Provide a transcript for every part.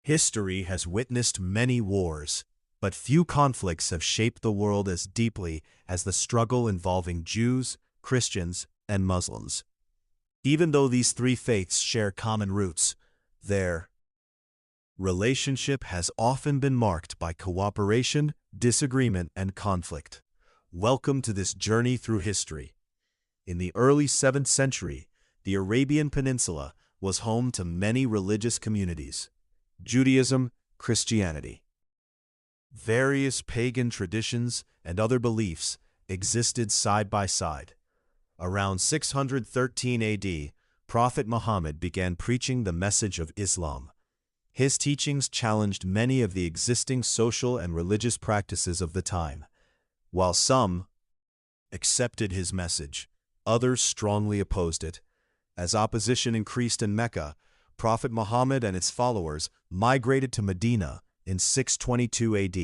History has witnessed many wars, but few conflicts have shaped the world as deeply as the struggle involving Jews, Christians, and Muslims. Even though these three faiths share common roots, their relationship has often been marked by cooperation, disagreement, and conflict. Welcome to this journey through history. In the early 7th century, the Arabian Peninsula was home to many religious communities: Judaism, Christianity. Various pagan traditions and other beliefs existed side by side. Around 613 AD, Prophet Muhammad began preaching the message of Islam. His teachings challenged many of the existing social and religious practices of the time. While some accepted his message, others strongly opposed it. As opposition increased in Mecca, Prophet Muhammad and his followers migrated to Medina in 622 AD.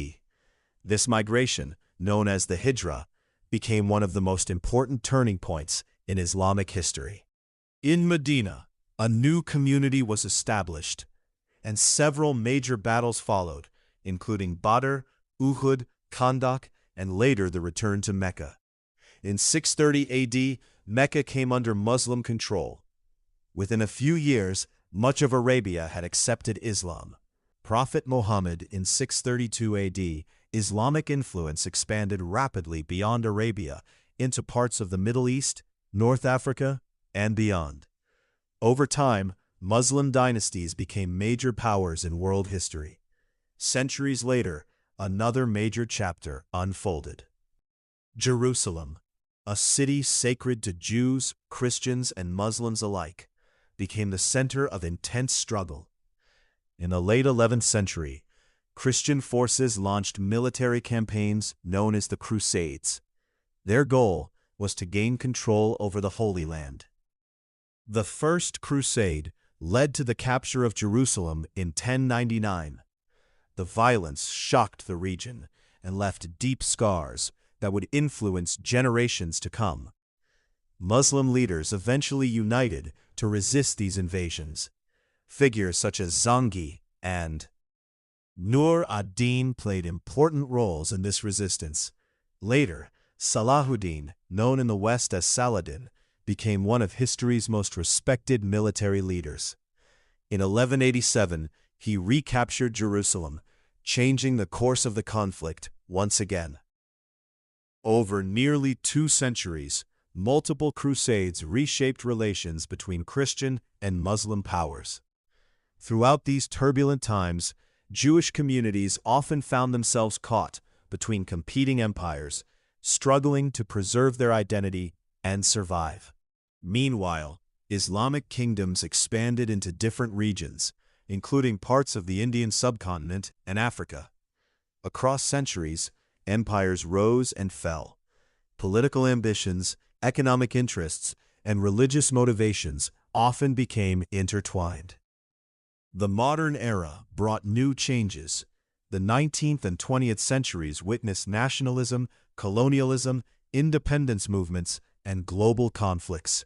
This migration, known as the Hijra, became one of the most important turning points in Islamic history. In Medina, a new community was established, and several major battles followed, including Badr, Uhud, Khandaq, and later the return to Mecca. In 630 AD, Mecca came under Muslim control. Within a few years, much of Arabia had accepted Islam. Prophet Muhammad in 632 AD, Islamic influence expanded rapidly beyond Arabia into parts of the Middle East, North Africa, and beyond. Over time, Muslim dynasties became major powers in world history. Centuries later, another major chapter unfolded. Jerusalem, a city sacred to Jews, Christians, and Muslims alike, became the center of intense struggle. In the late 11th century, Christian forces launched military campaigns known as the Crusades. Their goal was to gain control over the Holy Land. The First Crusade led to the capture of Jerusalem in 1099. The violence shocked the region and left deep scars that would influence generations to come. Muslim leaders eventually united to resist these invasions. Figures such as Zangi and Nur ad-Din played important roles in this resistance. Later, Salahuddin, known in the West as Saladin, became one of history's most respected military leaders. In 1187, he recaptured Jerusalem, changing the course of the conflict once again. Over nearly 2 centuries, multiple crusades reshaped relations between Christian and Muslim powers. Throughout these turbulent times, Jewish communities often found themselves caught between competing empires, struggling to preserve their identity and survive. Meanwhile, Islamic kingdoms expanded into different regions, including parts of the Indian subcontinent and Africa. Across centuries, empires rose and fell. Political ambitions, economic interests, and religious motivations often became intertwined. The modern era brought new changes. The 19th and 20th centuries witnessed nationalism, colonialism, independence movements, and global conflicts.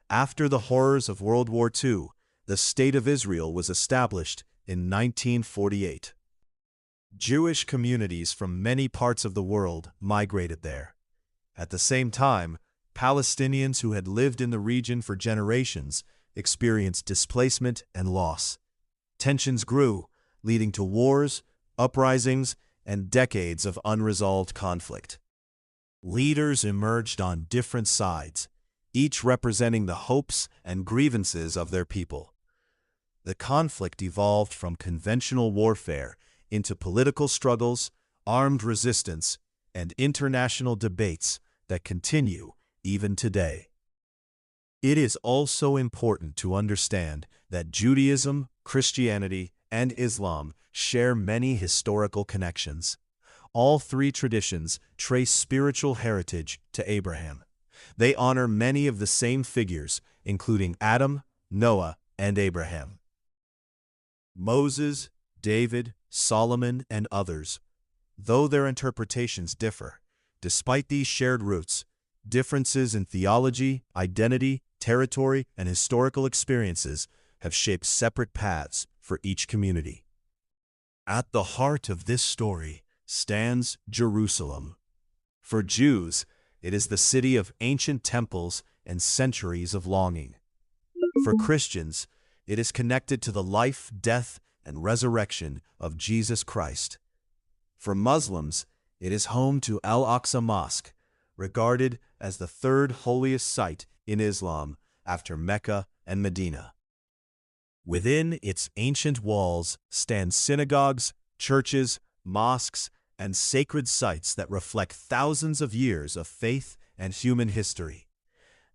After the horrors of World War II, the State of Israel was established in 1948. Jewish communities from many parts of the world migrated there. At the same time, Palestinians who had lived in the region for generations experienced displacement and loss. Tensions grew, leading to wars, uprisings, and decades of unresolved conflict. Leaders emerged on different sides, each representing the hopes and grievances of their people. The conflict evolved from conventional warfare into political struggles, armed resistance, and international debates that continue even today. It is also important to understand that Judaism, Christianity, and Islam share many historical connections. All three traditions trace spiritual heritage to Abraham. They honor many of the same figures, including Adam, Noah, and Abraham. Moses, David, Solomon, and others. Though their interpretations differ, despite these shared roots, differences in theology, identity, territory, and historical experiences have shaped separate paths for each community. At the heart of this story stands Jerusalem. For Jews, it is the city of ancient temples and centuries of longing. For Christians, it is connected to the life, death, and resurrection of Jesus Christ. For Muslims, it is home to Al-Aqsa Mosque, regarded as the third holiest site in Islam after Mecca and Medina. Within its ancient walls stand synagogues, churches, mosques, and sacred sites that reflect thousands of years of faith and human history.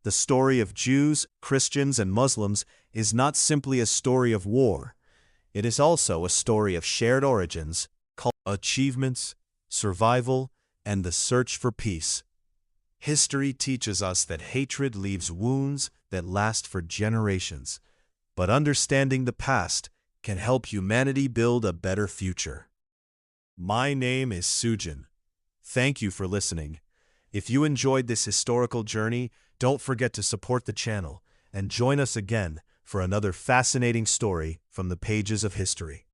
The story of Jews, Christians, and Muslims is not simply a story of war. It is also a story of shared origins, achievements, survival, and the search for peace. History teaches us that hatred leaves wounds that last for generations, but understanding the past can help humanity build a better future. My name is Sujin. Thank you for listening. If you enjoyed this historical journey, don't forget to support the channel and join us again for another fascinating story from the pages of history.